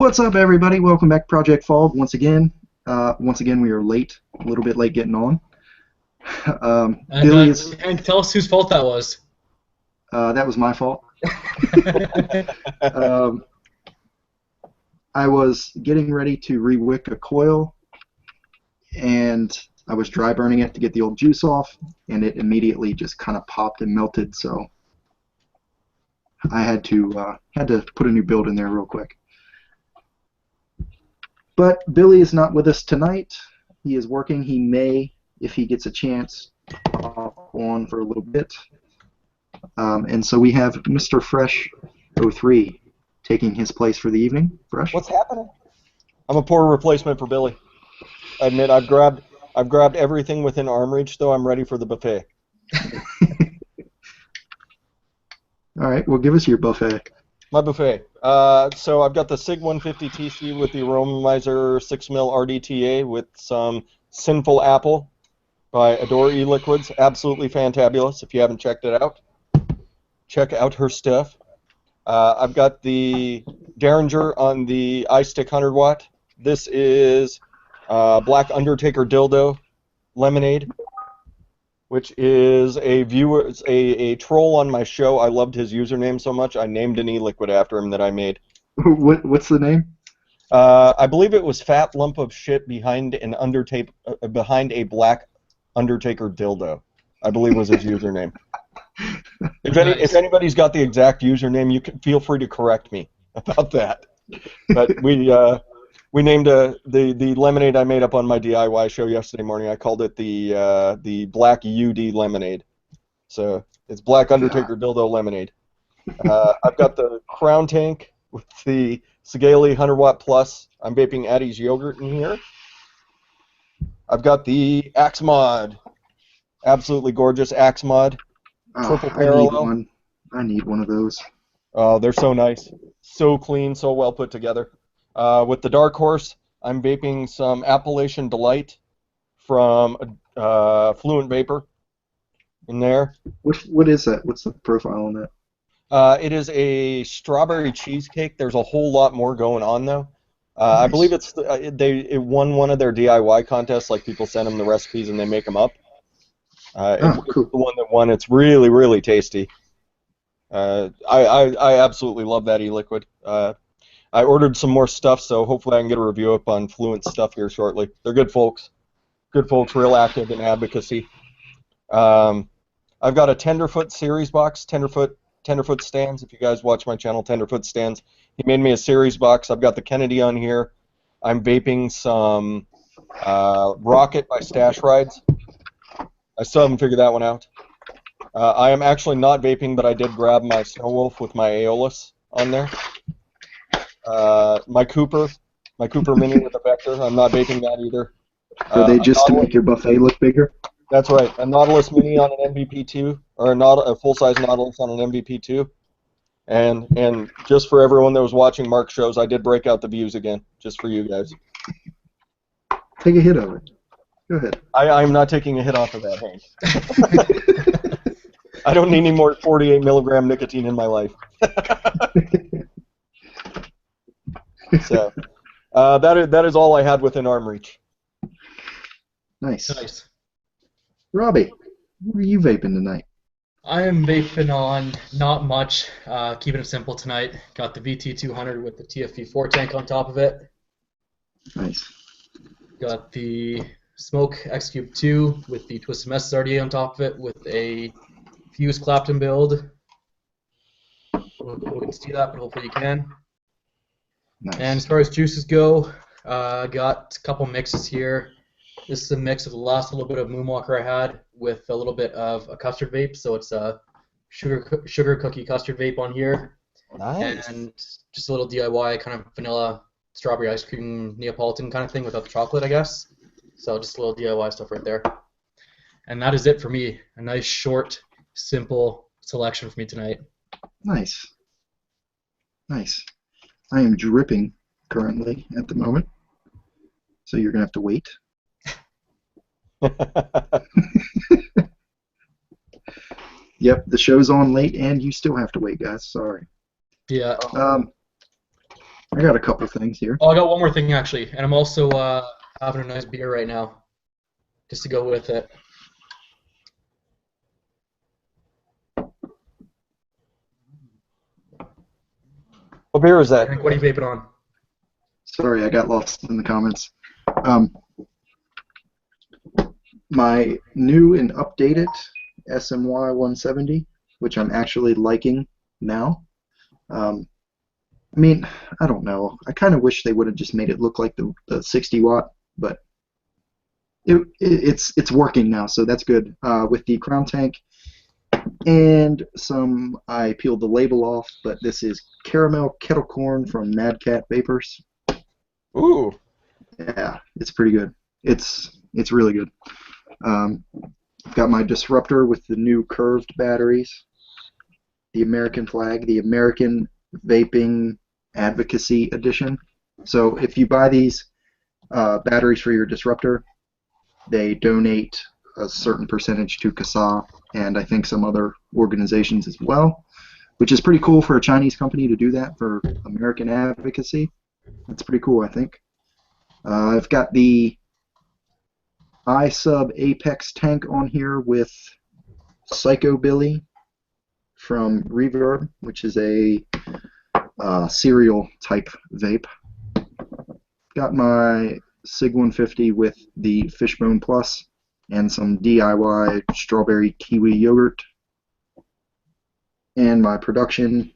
What's up, everybody? Welcome back to Project Fog once again. Once again, we are late, a little bit late getting on. Billy is. And tell us whose fault that was. That was my fault. um, I was getting ready to re-wick a coil, and I was dry burning it to get the old juice off, and it immediately just kind of popped and melted. So I had to put a new build in there real quick. But Billy is not with us tonight. He is working. He may, if he gets a chance, hop on for a little bit. And so we have Mr. Fresh 03 taking his place for the evening. Fresh? What's happening? I'm a poor replacement for Billy. I admit I've grabbed everything within arm reach, though I'm ready for the buffet. All right, well, give us your buffet. My buffet. So I've got the SIG 150 TC with the Aromizer 6mm RDTA with some Sinful Apple by Adore E-Liquids. Absolutely fantabulous. If you haven't checked it out, check out her stuff. I've got the Derringer on the iStick 100 watt. This is Black Undertaker Dildo Lemonade, which is a troll on my show. I loved his username so much, I named an e-liquid after him that I made. What's the name? I believe it was Fat Lump of Shit behind behind a Black Undertaker Dildo, I believe was his username. If anybody's got the exact username, you can feel free to correct me about that. But we named the lemonade I made up on my DIY show yesterday morning. I called it the Black UD Lemonade. So it's Black Undertaker Dildo Lemonade. I've got the Crown Tank with the Sigali 100 watt plus. I'm vaping Addie's yogurt in here. I've got the Axe Mod, absolutely gorgeous Axe Mod, triple parallel. I need one of those. Oh, they're so nice, so clean, so well put together. With the Dark Horse, I'm vaping some Appalachian Delight from Fluent Vapor in there. What is that? What's the profile on that? It is a strawberry cheesecake. There's a whole lot more going on, though. Nice. I believe it won one of their DIY contests. Like, people send them the recipes and they make them up. Cool. It's the one that won. It's really, really tasty. I absolutely love that e-liquid. I ordered some more stuff, so hopefully I can get a review up on Fluent stuff here shortly. They're good folks. Good folks, real active in advocacy. I've got a Tenderfoot series box, Tenderfoot stands. If you guys watch my channel, Tenderfoot stands. He made me a series box. I've got the Kennedy on here. I'm vaping some Rocket by Stash Rides. I still haven't figured that one out. I am actually not vaping, but I did grab my Snow Wolf with my Aeolus on there. My Cooper Mini with a Vector. I'm not vaping that either. Are they just to make your buffet look bigger? That's right. A Nautilus Mini on an MVP2, or a full-size Nautilus on an MVP2. And just for everyone that was watching Mark's shows, I did break out the views again, just for you guys. Take a hit of it. Go ahead. I'm not taking a hit off of that, Hank. I don't need any more 48 milligram nicotine in my life. So, that is all I had within arm reach. Nice. Robbie, what are you vaping tonight? I am vaping on not much, keeping it simple tonight. Got the VT200 with the TFV4 tank on top of it. Nice. Got the Smoke X-Cube 2 with the Twisted Messes RDA on top of it with a Fuse Clapton build. We'll get to see that, but hopefully you can. Nice. And as far as juices go, got a couple mixes here. This is a mix of the last little bit of Moonwalker I had with a little bit of a custard vape. So it's a sugar cookie custard vape on here. Nice. And just a little DIY kind of vanilla strawberry ice cream Neapolitan kind of thing without the chocolate, I guess. So just a little DIY stuff right there. And that is it for me. A nice, short, simple selection for me tonight. Nice. Nice. I am dripping currently at the moment, so you're going to have to wait. Yep, the show's on late, and you still have to wait, guys. Sorry. Yeah. I got a couple things here. Oh, I got one more thing actually, and I'm also having a nice beer right now, just to go with it. What beer is that? Frank, what are you vaping on? Sorry, I got lost in the comments. Um, my new and updated SMY 170, which I'm actually liking now. I mean, I don't know. I kind of wish they would have just made it look like the 60 watt, but it's working now, so that's good. With the crown tank and some, I peeled the label off, but this is caramel kettle corn from Mad Cat Vapors. Ooh. Yeah, it's pretty good. It's really good. I've got my disruptor with the new curved batteries, the American flag, the American Vaping Advocacy Edition. So if you buy these batteries for your disruptor, they donate a certain percentage to caasa and I think some other organizations as well, which is pretty cool for a Chinese company to do that for American advocacy. That's pretty cool, I think. I've got the iSub Apex tank on here with Psycho Billy from Reverb, which is a serial type vape. Got my SIG 150 with the Fishbone Plus and some DIY strawberry kiwi yogurt. And my production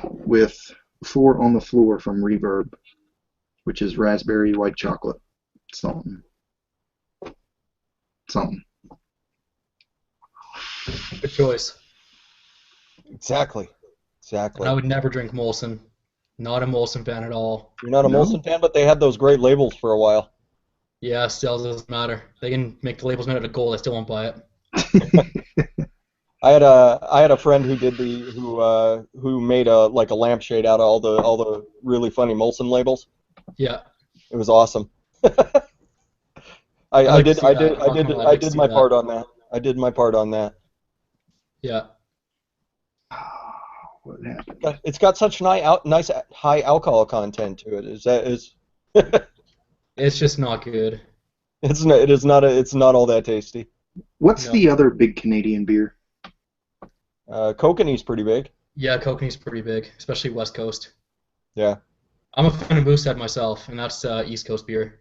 with 4 on the Floor from Reverb, which is raspberry white chocolate. Something. Good choice. Exactly. And I would never drink Molson. Not a Molson fan at all. You're not a No? Molson fan, but they had those great labels for a while. Yeah, still doesn't matter. They can make the labels made out of gold. I still won't buy it. I had a friend who did who made a lampshade out of all the really funny Molson labels. Yeah. It was awesome. I like to did see that. I'm not gonna lie, I'd like to see my that. part on that. I did my part on that. Yeah. What happened? It's got such nice high alcohol content to it. It's just not good. It's not all that tasty. What's No. the other big Canadian beer? Kokanee's pretty big. Yeah, Kokanee's pretty big, especially West Coast. Yeah. I'm a fan of Moosehead myself, and that's East Coast beer.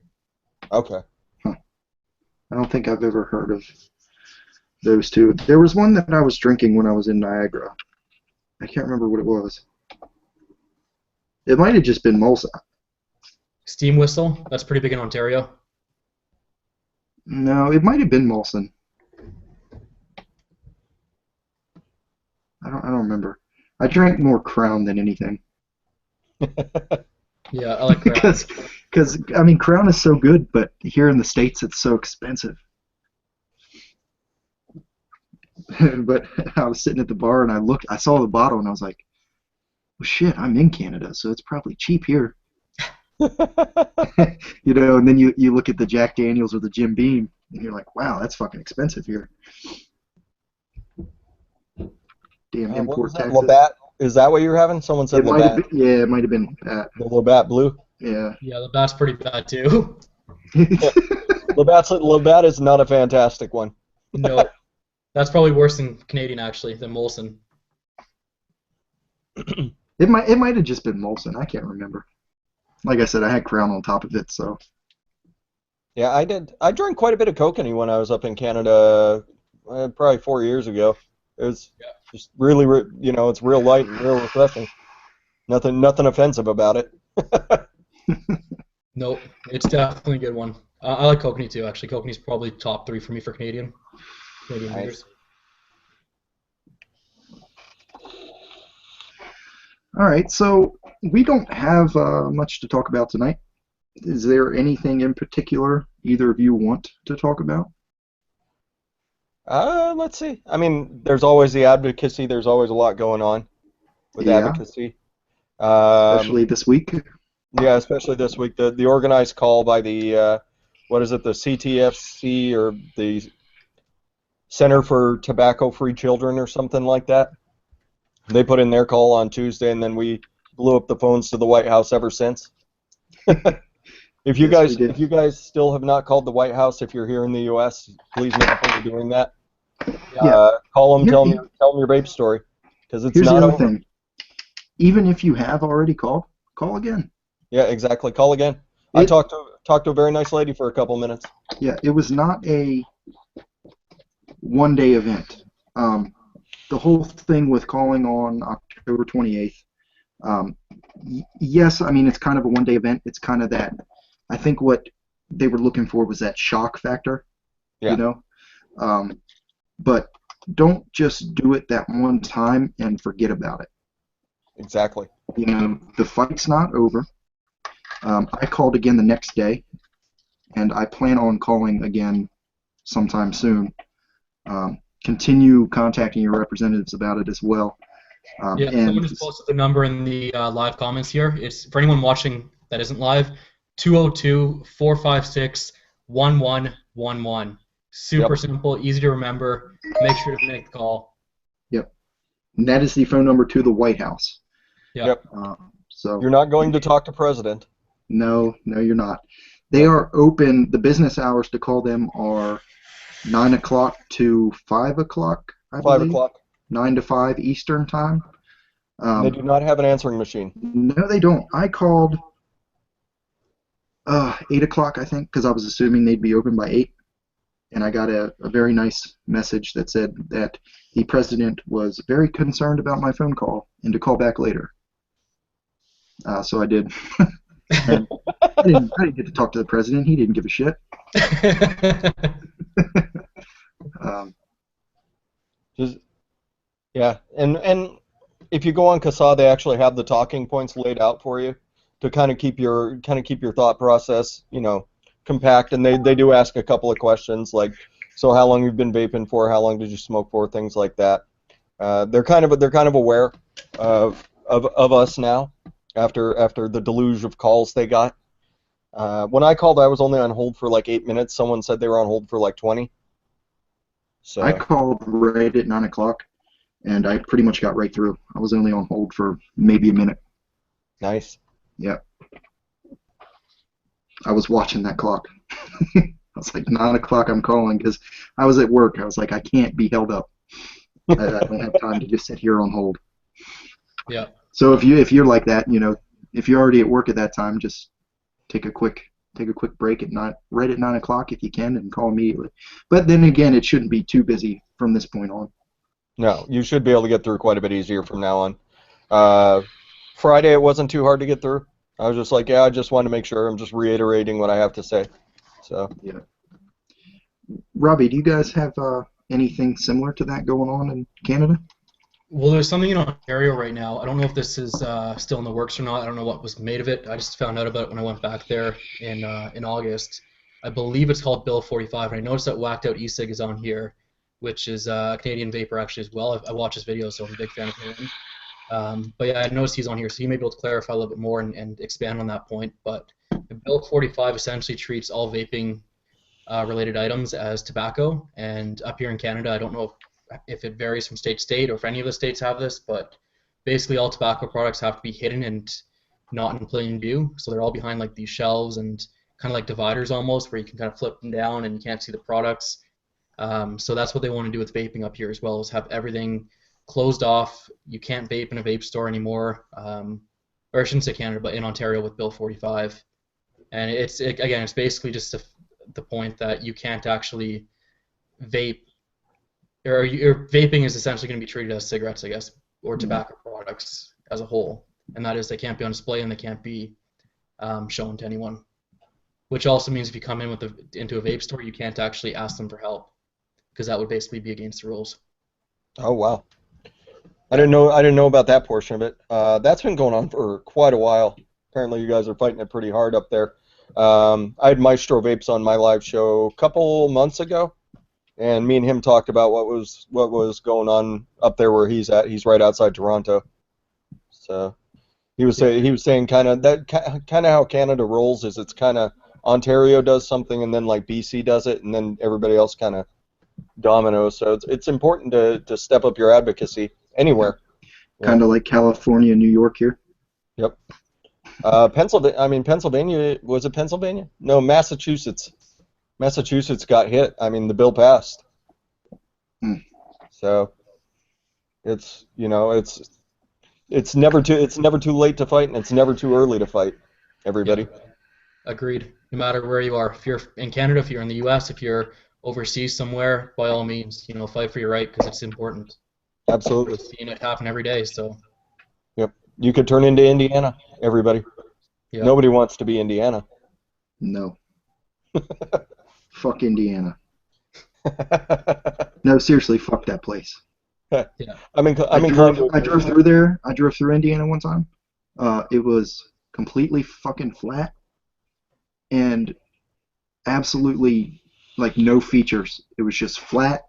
Okay. I don't think I've ever heard of those two. There was one that I was drinking when I was in Niagara. I can't remember what it was. It might have just been Molson. Steam Whistle, that's pretty big in Ontario. No, it might have been Molson. I don't remember. I drank more Crown than anything. Yeah, I like Crown. Because I mean, Crown is so good, but here in the States it's so expensive. But I was sitting at the bar and I saw the bottle and I was like, well, shit, I'm in Canada, so it's probably cheap here. You know, and then you look at the Jack Daniels or the Jim Beam and you're like, wow, that's fucking expensive here. Damn What import was that? taxes. Labatt? Is that what you're having? Someone said It might have Labatt. been, yeah, it might have been that. The Labatt Blue. Yeah. Yeah, the bat's pretty bad too. Labatt is not a fantastic one. No, that's probably worse than Canadian actually, than Molson. It might have just been Molson. I can't remember. Like I said, I had Crown on top of it, so. Yeah, I did. I drank quite a bit of Kokanee when I was up in Canada, probably 4 years ago. It was just really, it's real light and real refreshing. Nothing offensive about it. Nope, it's definitely a good one. I like Kokanee too, actually. Kokanee's probably top 3 for me for Canadian Nice. beers. All right, so we don't have much to talk about tonight. Is there anything in particular either of you want to talk about? Let's see. I mean, there's always the advocacy. There's always a lot going on with Yeah. advocacy. Especially this week. Yeah, especially this week. The organized call by the what is it? The CTFC or the Center for Tobacco Free Children or something like that. They put in their call on Tuesday, and then we blew up the phones to the White House ever since. If you Yes, we did. if you guys still have not called the White House, if you're here in the U.S., please make a point of doing that. Yeah. Call them, Here- tell them your vape story, because it's Here's not the other over. thing. Even if you have already called, call again. Yeah, exactly. Call again. I It, talked to a very nice lady for a couple minutes. yeah, it was not a one-day event. The whole thing with calling on October 28th. Yes, I mean it's kind of a one-day event. It's kind of that. I think what they were looking for was that shock factor, Yeah. you know. But don't just do it that one time and forget about it. Exactly. You know, the fight's not over. I called again the next day, and I plan on calling again sometime soon. Continue contacting your representatives about it as well. Yeah, And someone just posted the number in the live comments here. It's for anyone watching that isn't live, 202-456-1111. Super simple, easy to remember. Make sure to make the call. Yep. And that is the phone number to the White House. Yep. So you're not going to talk to President. No, you're not. They are open. The business hours to call them are 9 o'clock to 5 o'clock, I 5 believe. o'clock. 9 to 5 Eastern time. They do not have an answering machine. No, they don't. I called 8 o'clock, I think, because I was assuming they'd be open by 8. And I got a very nice message that said that the president was very concerned about my phone call and to call back later. So I did. And I didn't get to talk to the president. He didn't give a shit. Yeah, and if you go on caasa, they actually have the talking points laid out for you to kind of keep your thought process, compact. And they do ask a couple of questions like, so how long you've been vaping for? How long did you smoke for? Things like that. They're kind of aware of us now after the deluge of calls they got. When I called, I was only on hold for like 8 minutes. Someone said they were on hold for like 20. So I called right at 9 o'clock, and I pretty much got right through. I was only on hold for maybe a minute. Nice. Yeah. I was watching that clock. I was like, 9 o'clock I'm calling, because I was at work. I was like, I can't be held up. I don't have time to just sit here on hold. Yeah. So if you're like that, if you're already at work at that time, just take a quick break right at 9 o'clock if you can, and call immediately. But then again, it shouldn't be too busy from this point on. No, you should be able to get through quite a bit easier from now on. Friday, it wasn't too hard to get through. I was just like, yeah, I just wanted to make sure. I'm just reiterating what I have to say. So yeah. Robbie, do you guys have anything similar to that going on in Canada? Well, there's something in Ontario right now. I don't know if this is still in the works or not. I don't know what was made of it. I just found out about it when I went back there in August. I believe it's called Bill 45, and I noticed that Whacked Out E-Cig is on here, which is a Canadian vapor actually as well. I watch his videos, so I'm a big fan of him. But yeah, I noticed he's on here, so he may be able to clarify a little bit more and expand on that point. But Bill 45 essentially treats all vaping related items as tobacco, and up here in Canada, I don't know if it varies from state to state or if any of the states have this, but basically all tobacco products have to be hidden and not in plain view, so they're all behind like these shelves and kind of like dividers almost, where you can kind of flip them down and you can't see the products. So that's what they want to do with vaping up here as well, is have everything closed off. You can't vape in a vape store anymore, or I shouldn't say Canada, but in Ontario with Bill 45. And again, it's basically just the point that you can't actually vape, or vaping is essentially going to be treated as cigarettes, I guess, or tobacco products as a whole. And that is, they can't be on display and they can't be shown to anyone. Which also means if you come in into a vape store, you can't actually ask them for help, because that would basically be against the rules. Oh wow, I didn't know about that portion of it. That's been going on for quite a while. Apparently, you guys are fighting it pretty hard up there. I had Maestro Vapes on my live show a couple months ago, and me and him talked about what was going on up there where he's at. He's right outside Toronto. So he was saying kind of how Canada rolls is it's kind of Ontario does something and then like BC does it and then everybody else kind of dominoes. So it's important to step up your advocacy anywhere. Kind of like California and New York here. Yep. Pennsylvania. I mean, Pennsylvania. Was it Pennsylvania? No, Massachusetts. Massachusetts got hit. I mean, the bill passed. Hmm. So it's never too late to fight, and it's never too early to fight. Yeah, Everybody. agreed. No matter where you are, if you're in Canada, if you're in the U.S., if you're overseas somewhere, by all means, fight for your right because it's important. We're Absolutely. seeing it happen every day. So, Yep. You could turn into Indiana. Everybody. yeah, Nobody wants to be Indiana. No. Fuck Indiana. No, seriously, fuck that place. yeah, I'm inclined to I agree. drove through there. I drove through Indiana one time. It was completely fucking flat and absolutely like no features. It was just flat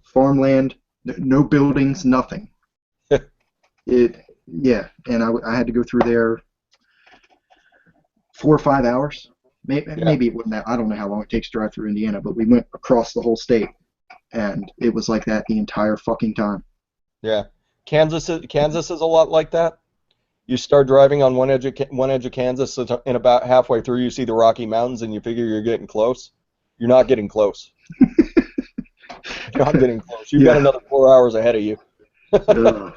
farmland, no buildings, nothing. Yeah, and I had to go through there 4 or 5 hours. Yeah. Maybe it wasn't that. I don't know how long it takes to drive through Indiana, but we went across the whole state, and it was like that the entire fucking time. Yeah. Kansas is a lot like that. You start driving on one edge of Kansas, and about halfway through, you see the Rocky Mountains, and you figure you're getting close. You're not getting close. You're not getting close. You've got Yeah, another 4 hours ahead of you. uh, yeah.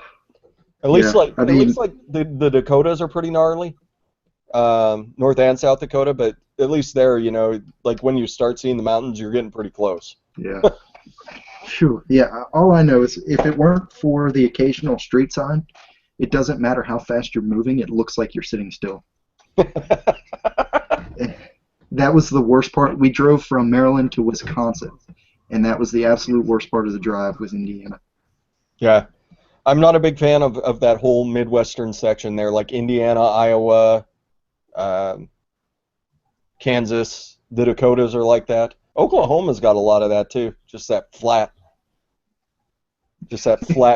I At least mean, like the Dakotas are pretty gnarly, North and South Dakota. But at least there, like when you start seeing the mountains, you're getting pretty close. yeah. Sure. Yeah. All I know is if it weren't for the occasional street sign, it doesn't matter how fast you're moving. It looks like you're sitting still. That was the worst part. We drove from Maryland to Wisconsin, and that was the absolute worst part of the drive was Indiana. Yeah, I'm not a big fan of that whole Midwestern section there, like Indiana, Iowa, um, Kansas. The Dakotas are like that. Oklahoma's got a lot of that too. Just that flat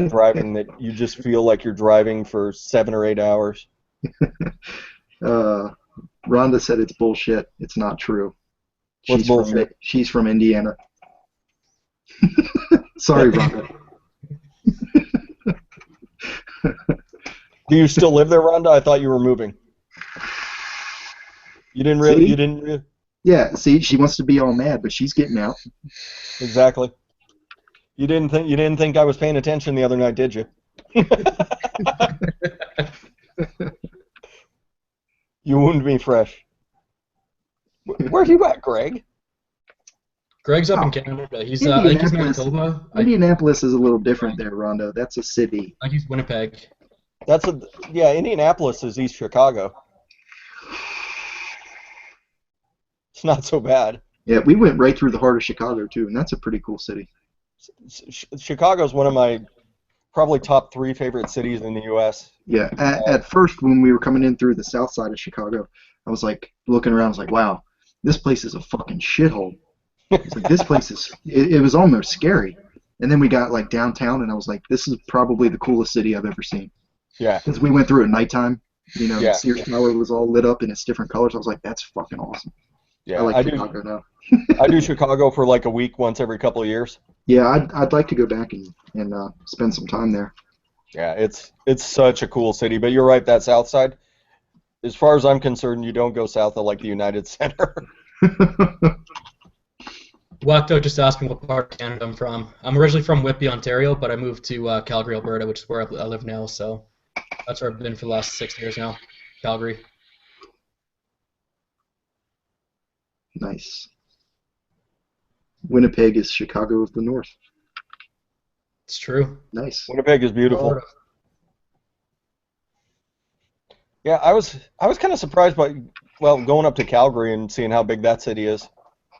driving that you just feel like you're driving for 7 or 8 hours. Uh, Rhonda said it's bullshit. It's not true. What's bullshit? She's from Indiana. Sorry, Rhonda. Do you still live there, Rhonda? I thought you were moving. You See? didn't re Yeah, see, she wants to be all mad, but she's getting out. exactly. You didn't think I was paying attention the other night, did you? You wound me fresh. Where are you at, Greg? Greg's up in Oh, Canada. I think he's Indianapolis. Manitoba. Indianapolis is a little different there, Rondo. That's a city. I think he's Winnipeg. Yeah, Indianapolis is East Chicago. It's not so bad. Yeah, we went right through the heart of Chicago too, and that's a pretty cool city. Chicago's one of my probably top three favorite cities in the U.S. Yeah, at first when we were coming in through the south side of Chicago, I was like looking around. I was like, wow, this place is a fucking shithole. It's like this place is. It was almost scary. And then we got like downtown, and I was like, this is probably the coolest city I've ever seen. Yeah, Because we went through at nighttime. The yeah, Sears Tower was all lit up in its different colors. I was like, that's fucking awesome. I yeah. like Chicago now. I do Chicago for like a week once every couple of years. Yeah, I'd like to go back and spend some time there. Yeah, it's such a cool city. But you're right, that south side. As far as I'm concerned, you don't go south of like the United Center. Wacto just asked me what part of Canada I'm from. I'm originally from Whitby, Ontario, but I moved to Calgary, Alberta, which is where I live now. So that's where I've been for the last 6 years now. Calgary. Nice. Winnipeg is Chicago of the North. It's true. Nice. Winnipeg is beautiful. Yeah, I was kind of surprised by going up to Calgary and seeing how big that city is.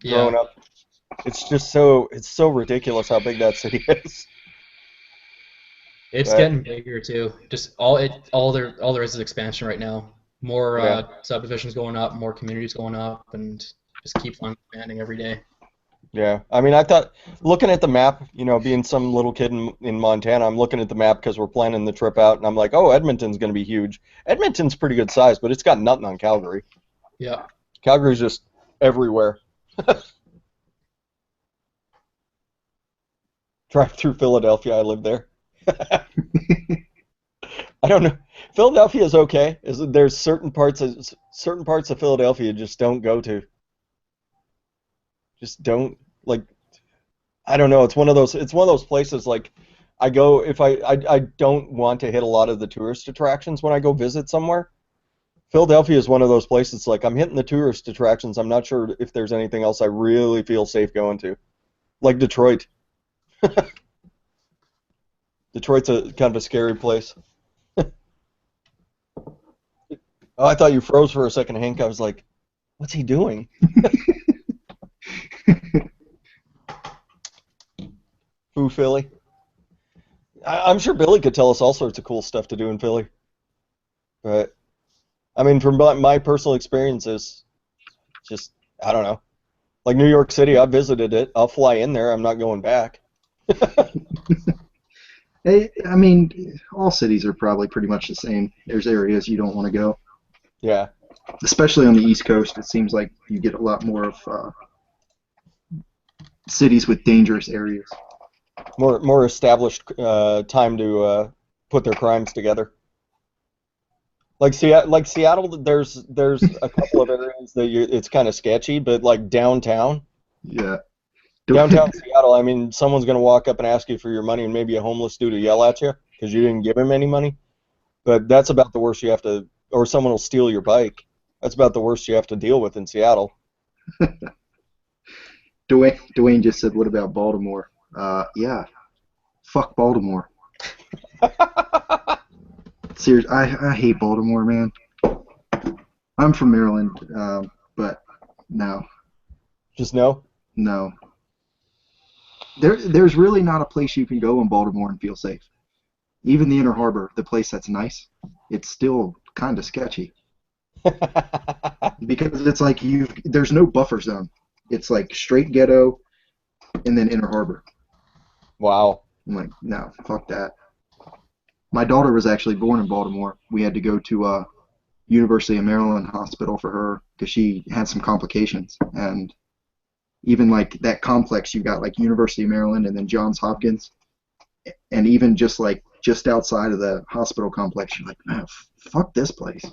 Growing Yeah, up, it's so ridiculous how big that city is. it's But getting bigger too. Just all there is expansion right now. More yeah, subdivisions going up, more communities going up, and just keeps on expanding every day. yeah. I mean, I thought looking at the map, being some little kid in Montana, I'm looking at the map because we're planning the trip out, and I'm like, oh, Edmonton's going to be huge. Edmonton's pretty good size, but it's got nothing on Calgary. Yeah. Calgary's just everywhere. Drive through Philadelphia, I live there. I don't know. Philadelphia is okay. There's certain parts of Philadelphia you just don't go to. Just don't like. I don't know. It's one of those places like I go if I don't want to hit a lot of the tourist attractions when I go visit somewhere. Philadelphia is one of those places like I'm hitting the tourist attractions. I'm not sure if there's anything else I really feel safe going to. Like Detroit. Detroit's a kind of a scary place. Oh, I thought you froze for a second, Hank. I was like, what's he doing? Ooh, Philly. I'm sure Billy could tell us all sorts of cool stuff to do in Philly. But, I mean, from my personal experiences, just, I don't know. Like New York City, I visited it. I'll fly in there. I'm not going back. Hey, I mean, all cities are probably pretty much the same. There's areas you don't want to go. Yeah. Especially on the East Coast, it seems like you get a lot more of cities with dangerous areas. More established time to put their crimes together. Like Seattle, there's a couple of areas that it's kind of sketchy, but like downtown. Yeah. Downtown Seattle, I mean, someone's going to walk up and ask you for your money, and maybe a homeless dude will yell at you because you didn't give him any money. But that's about the worst you have to, or someone will steal your bike. That's about the worst you have to deal with in Seattle. Dwayne just said, what about Baltimore? Yeah. Fuck Baltimore. Seriously, I hate Baltimore, man. I'm from Maryland, but no. Just no? No. There's really not a place you can go in Baltimore and feel safe. Even the Inner Harbor, the place that's nice, it's still kind of sketchy. Because it's like there's no buffer zone. It's like straight ghetto and then Inner Harbor. Wow. I'm like, no, fuck that. My daughter was actually born in Baltimore. We had to go to University of Maryland hospital for her because she had some complications. And even like that complex, you got like University of Maryland and then Johns Hopkins. And even just outside of the hospital complex, you're like, man, fuck this place.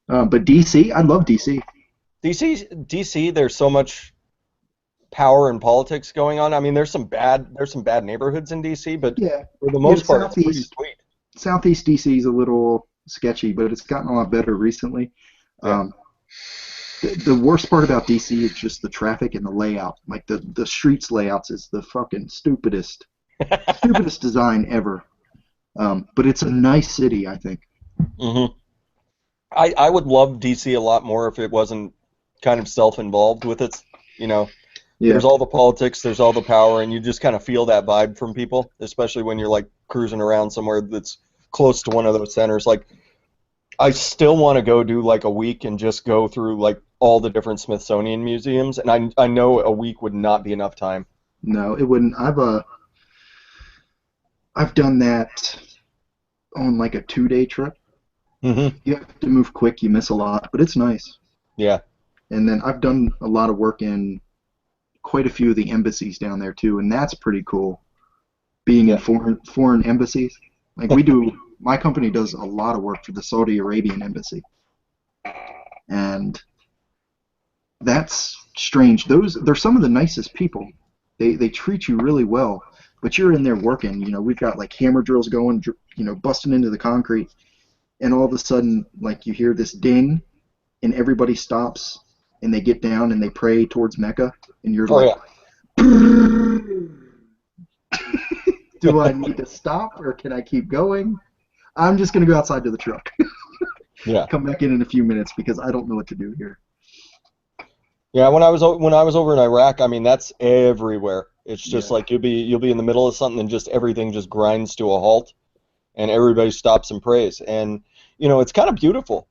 But DC, I love DC. DC, there's so much power and politics going on. I mean, there's some bad neighborhoods in DC, but yeah, for the most part, it's pretty sweet. Southeast DC is a little sketchy, but it's gotten a lot better recently. Yeah. The worst part about DC is just the traffic and the layout. Like the streets layouts is the fucking stupidest design ever. But it's a nice city, I think. Mm-hmm. I would love DC a lot more if it wasn't kind of self-involved with it. You know, Yeah. There's all the politics, there's all the power, and you just kind of feel that vibe from people, especially when you're like cruising around somewhere that's close to one of those centers. Like, I still want to go do like a week and just go through like all the different Smithsonian museums, and I know a week would not be enough time. No, it wouldn't. I've done that on like a 2-day trip. Mm-hmm. You have to move quick, you miss a lot, but it's nice. Yeah. And then I've done a lot of work in quite a few of the embassies down there too, and that's pretty cool. Being in foreign embassies, like we do. My company does a lot of work for the Saudi Arabian embassy, and that's strange. They're some of the nicest people. They treat you really well, but you're in there working. You know, we've got like hammer drills going, busting into the concrete, and all of a sudden, like you hear this ding, and everybody stops, and they get down and they pray towards Mecca, and you're like, do I need to stop or can I keep going? I'm just gonna go outside to the truck. Yeah. Come back in a few minutes because I don't know what to do here. Yeah, when I was over in Iraq, I mean that's everywhere. It's just like you'll be in the middle of something and just everything just grinds to a halt, and everybody stops and prays, and it's kind of beautiful.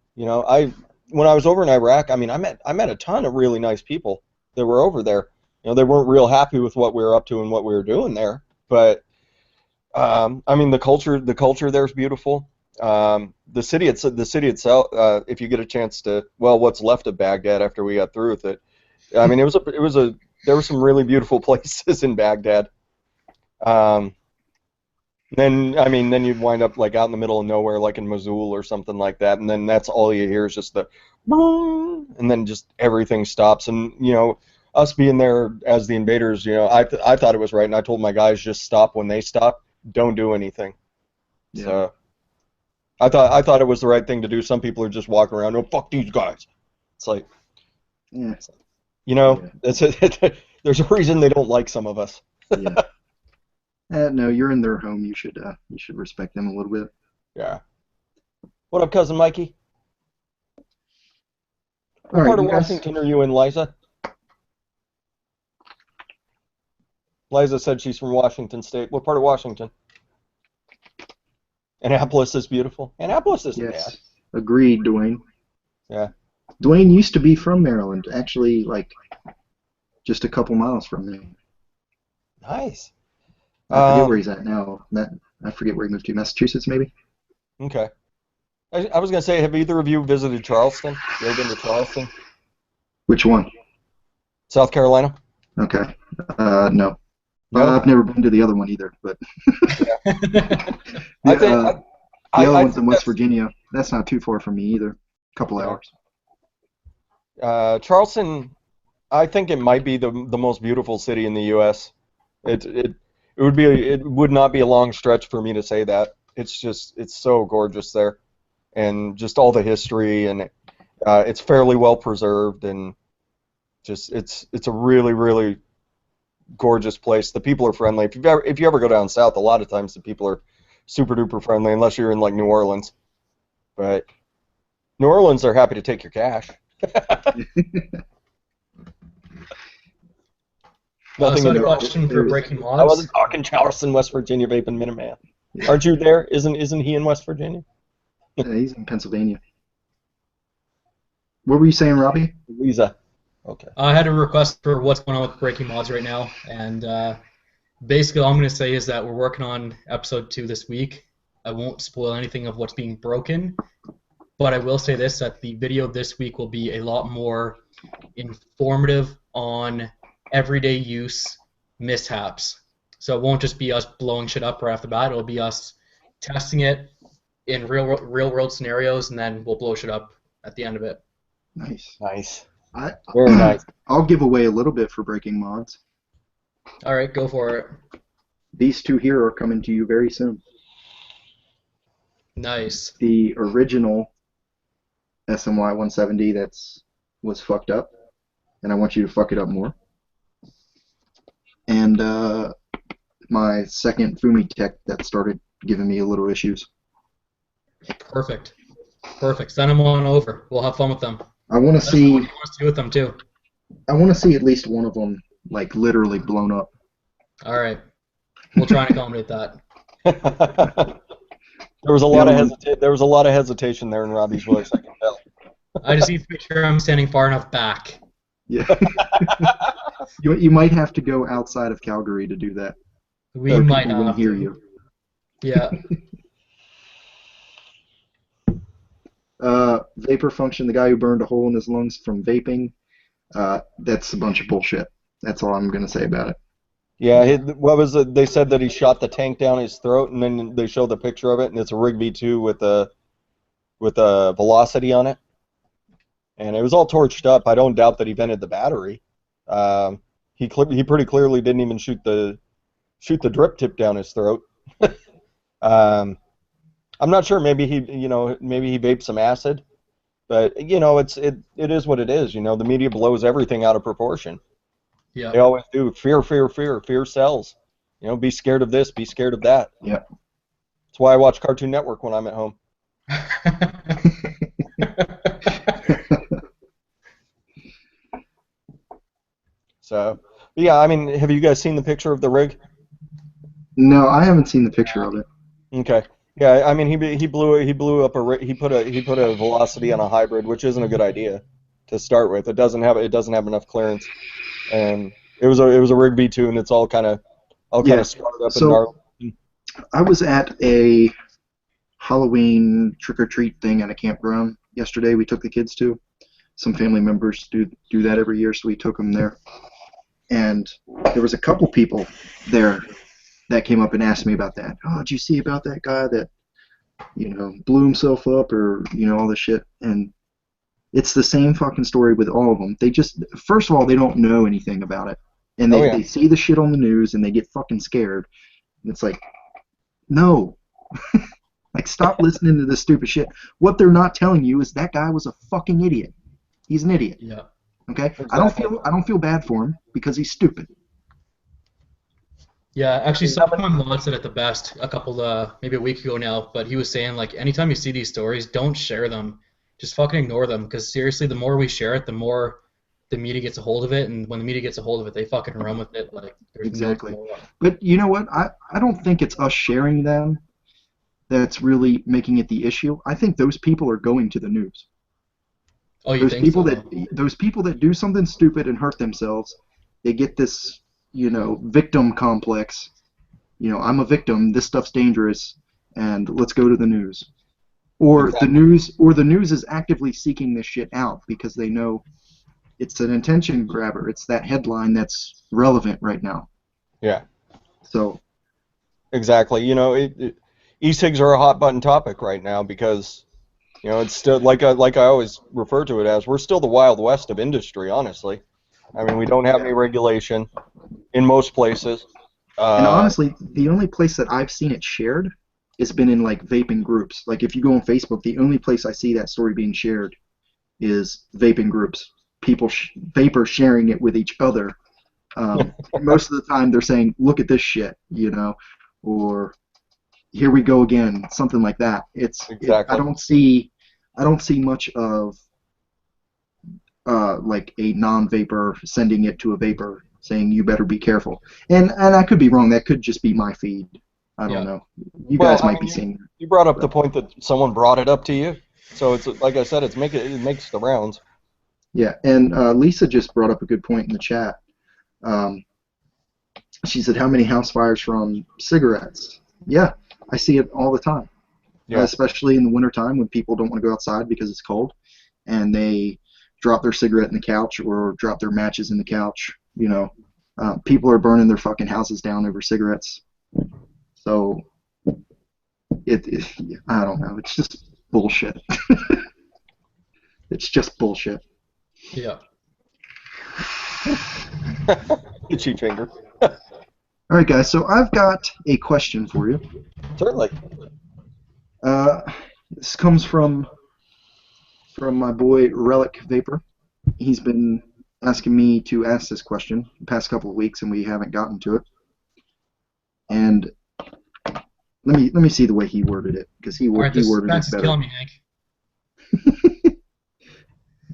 When I was over in Iraq, I mean I met a ton of really nice people that were over there. They weren't real happy with what we were up to and what we were doing there, but I mean the culture there is beautiful. The city itself, if you get a chance to, what's left of Baghdad after we got through with it, I mean, there were some really beautiful places in Baghdad. Then, I mean, then you'd wind up like out in the middle of nowhere, like in Missoula or something like that, and then that's all you hear is just the boom, and then just everything stops. And us being there as the invaders, I thought it was right, and I told my guys just stop when they stop, don't do anything. Yeah. So I thought it was the right thing to do. Some people are just walking around, oh fuck these guys. It's like, Yeah. That's there's a reason they don't like some of us. Yeah. No, you're in their home. You should respect them a little bit. Yeah. What up, cousin Mikey? All What right, part of you guys. Washington are you in, Liza? Liza said she's from Washington State. What part of Washington? Annapolis is beautiful. Annapolis isn't bad. Yes. Agreed, Dwayne. Yeah. Dwayne used to be from Maryland, actually, like just a couple miles from me. Nice. I forget where he's at now. I forget where he moved to. Massachusetts, maybe? Okay. I was going to say, have either of you visited Charleston? You ever been to Charleston? Which one? South Carolina? Okay. No. No? I've never been to the other one either, but I think the I other one's in think West that's Virginia. That's not too far from me either. A couple hours. Charleston. I think it might be the most beautiful city in the U.S. It would not be a long stretch for me to say that. It's so gorgeous there, and just all the history, and it's fairly well preserved, and just it's a really, really gorgeous place. The people are friendly. If you ever go down south, a lot of times the people are super duper friendly, unless you're in like New Orleans. But New Orleans are happy to take your cash. Nothing so I in had a there. question for Breaking I Mods. wasn't talking Charleston, West Virginia, Vaping Minuteman. Aren't you there? Isn't he in West Virginia? Yeah, he's in Pennsylvania. What were you saying, Robbie? Lisa. Okay. I had a request for what's going on with Breaking Mods right now, and basically all I'm going to say is that we're working on episode 2 this week. I won't spoil anything of what's being broken, but I will say this, that the video this week will be a lot more informative on everyday use mishaps. So it won't just be us blowing shit up right off the bat. It'll be us testing it in real world scenarios, and then we'll blow shit up at the end of it. Nice. Nice. Very nice. I'll give away a little bit for Breaking Mods. All right, go for it. These two here are coming to you very soon. Nice. The original SMY 170 was fucked up, and I want you to fuck it up more. And my second Fumi Tech that started giving me a little issues. Perfect. Send them on over. We'll have fun with them. I want to see. What you want us to do with them too. I want to see at least one of them like literally blown up. All right. We'll try and accommodate that. There was a lot of hesitation there in Robbie's voice. I can tell. I just need to make sure I'm standing far enough back. Yeah. You might have to go outside of Calgary to do that. We might not have hear to. you. Yeah. Vapor Function, the guy who burned a hole in his lungs from vaping, that's a bunch of bullshit. That's all I'm going to say about it. Yeah, what was it? They said that he shot the tank down his throat, and then they showed the picture of it, and it's a Rig V2 with a velocity on it, and it was all torched up. I don't doubt that he vented the battery. He pretty clearly didn't even shoot the drip tip down his throat. I'm not sure. Maybe he vaped some acid, but it is what it is. The media blows everything out of proportion. Yeah. They always do. Fear sells. Be scared of this, be scared of that. Yeah. That's why I watch Cartoon Network when I'm at home. So, yeah, I mean, have you guys seen the picture of the rig? No, I haven't seen the picture of it. Okay. Yeah, I mean, he blew up he put a velocity on a hybrid, which isn't a good idea to start with. It doesn't have enough clearance, and it was a Rig V2, and it's all kind of scarred up and gnarly. I was at a Halloween trick-or-treat thing at a campground yesterday. We took the kids to. Some family members do that every year, so we took them there. And there was a couple people there that came up and asked me about that. Oh, did you see about that guy that, blew himself up, or, all this shit? And it's the same fucking story with all of them. They just, first of all, they don't know anything about it. And Oh, they see the shit on the news and they get fucking scared. And it's like, no. Like, stop listening to this stupid shit. What they're not telling you is that guy was a fucking idiot. He's an idiot. Yeah. Okay? Exactly. I don't feel bad for him because he's stupid. Yeah, actually, someone Mod said it the best maybe a week ago now, but he was saying, like, anytime you see these stories, don't share them. Just fucking ignore them, because seriously, the more we share it, the more the media gets a hold of it, and when the media gets a hold of it, they fucking run with it. Like, there's Exactly. no tomorrow. But you know what? I don't think it's us sharing them that's really making it the issue. I think those people are going to the news. Oh, you Those think people so? that do something stupid and hurt themselves, they get this, victim complex. I'm a victim. This stuff's dangerous, and let's go to the news. Or Exactly. the news is actively seeking this shit out because they know it's an attention grabber. It's that headline that's relevant right now. Yeah. So Exactly. E-cigs are a hot button topic right now because, it's still like I always refer to it as, we're still the Wild West of industry, honestly. I mean, we don't have any regulation in most places. and honestly, the only place that I've seen it shared has been in like vaping groups. Like if you go on Facebook, the only place I see that story being shared is vaping groups. People vapors sharing it with each other. Most of the time, they're saying, "Look at this shit," or "Here we go again," something like that. Exactly. I don't see much of like a non-vapor sending it to a vapor saying you better be careful. And I could be wrong. That could just be my feed. I don't know. You guys might be seeing. You brought up the point that someone brought it up to you, so it's like I said, it makes the rounds. Yeah, and Lisa just brought up a good point in the chat. She said, "How many house fires from cigarettes?" Yeah, I see it all the time. Yeah. Especially in the wintertime when people don't want to go outside because it's cold, and they drop their cigarette in the couch or drop their matches in the couch. People are burning their fucking houses down over cigarettes. So I don't know. It's just bullshit. It's just bullshit. Yeah. Itchy finger. All right, guys. So I've got a question for you. Certainly. This comes from my boy Relic Vapor. He's been asking me to ask this question the past couple of weeks, and we haven't gotten to it. And let me see the way he worded it, because he worded it better. This is killing me, Hank.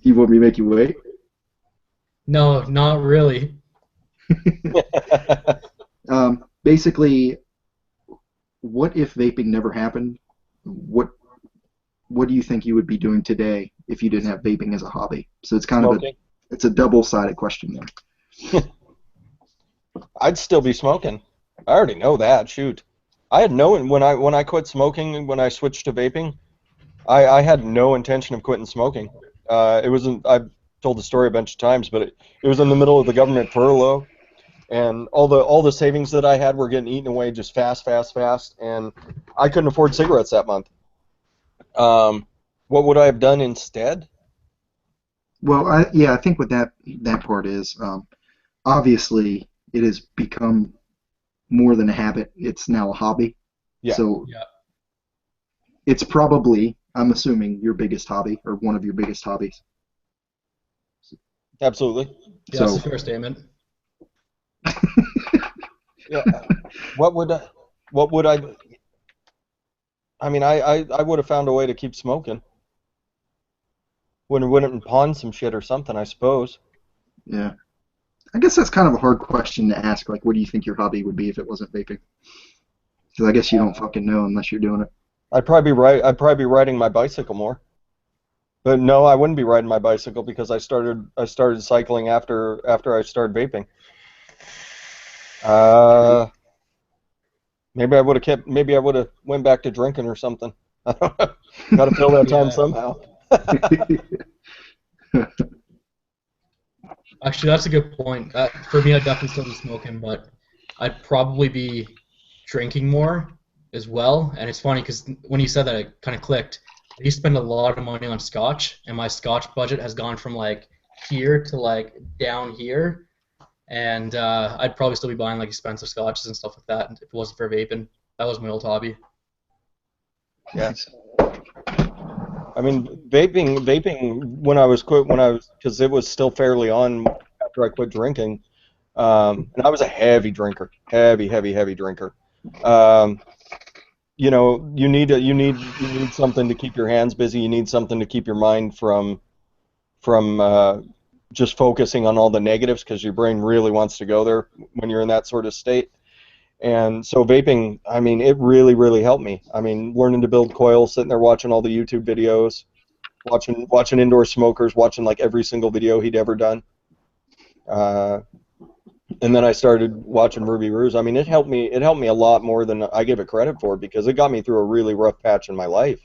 You want me to make you wait? No, not really. Basically, what if vaping never happened? What do you think you would be doing today if you didn't have vaping as a hobby? So it's kind Smoking. It's a double-sided question there. I'd still be smoking. I already know that. Shoot, I had when I quit smoking, when I switched to vaping, I had no intention of quitting smoking. It wasn't. I've told the story a bunch of times, but it was in the middle of the government furlough, and all the savings that I had were getting eaten away just fast, and I couldn't afford cigarettes that month. What would I have done instead? Well, I think what that part is, obviously it has become more than a habit. It's now a hobby. Yeah. So it's probably, I'm assuming, your biggest hobby or one of your biggest hobbies. Absolutely. Yeah, that's a fair statement. Yeah. What would I? I mean, I would have found a way to keep smoking. Wouldn't pawn some shit or something, I suppose. Yeah. I guess that's kind of a hard question to ask. Like, what do you think your hobby would be if it wasn't vaping? Because I guess you don't fucking know unless you're doing it. I'd probably be riding my bicycle more. But no, I wouldn't be riding my bicycle because I started cycling after I started vaping. Maybe I would have went back to drinking or something. Got to fill that time somehow. Actually, that's a good point. For me, I'd definitely still be smoking, but I'd probably be drinking more as well. And it's funny because when you said that, it kind of clicked. I used to spend a lot of money on scotch, and my scotch budget has gone from like here to like down here. And I'd probably still be buying like expensive scotches and stuff like that if it wasn't for vaping. That was my old hobby. Yeah. I mean, vaping because it was still fairly on after I quit drinking, and I was a heavy drinker, heavy drinker. You know, you need something to keep your hands busy. You need something to keep your mind from just focusing on all the negatives, because your brain really wants to go there when you're in that sort of state. And so vaping, I mean, it really helped me. I mean, learning to build coils, sitting there watching all the YouTube videos, watching indoor smokers, watching like every single video he'd ever done. And then I started watching Ruby Ruse. I mean, it helped me a lot more than I give it credit for, because it got me through a really rough patch in my life.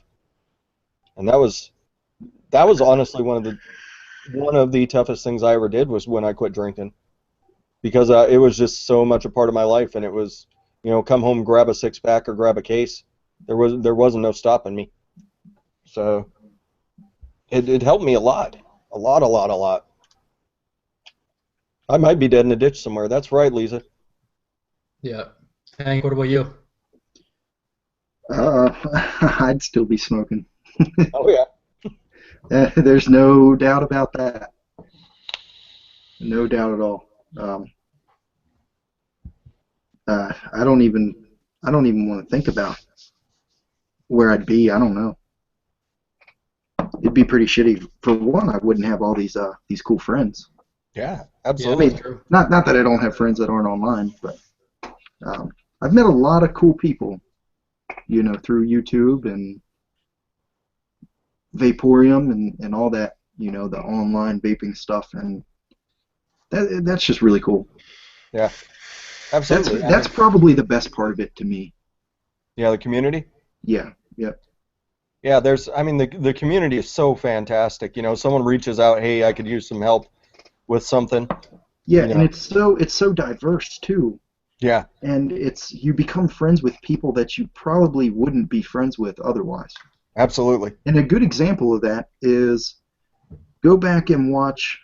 And that was honestly one of the toughest things I ever did, was when I quit drinking, because it was just so much a part of my life, and it was, you know, come home, grab a six-pack or grab a case. There wasn't no stopping me. So it helped me a lot. I might be dead in a ditch somewhere. That's right, Lisa. Yeah. Hank, what about you? I'd still be smoking. Oh yeah. There's no doubt about that. No doubt at all. I don't even want to think about where I'd be. I don't know. It'd be pretty shitty. For one, I wouldn't have all these cool friends. Yeah, Yeah, absolutely. that's true. Not that I don't have friends that aren't online, but I've met a lot of cool people, you know, through YouTube and Vaporium and all that, you know, the online vaping stuff, and that's just really cool. Yeah, absolutely. That's probably the best part of it to me. Yeah, the community. Yeah, yeah, Yeah, I mean, the community is so fantastic. You know, someone reaches out, hey, I could use some help with something. yeah, You and know. it's so diverse too, Yeah, and you become friends with people that you probably wouldn't be friends with otherwise. absolutely. And a good example of that is go back and watch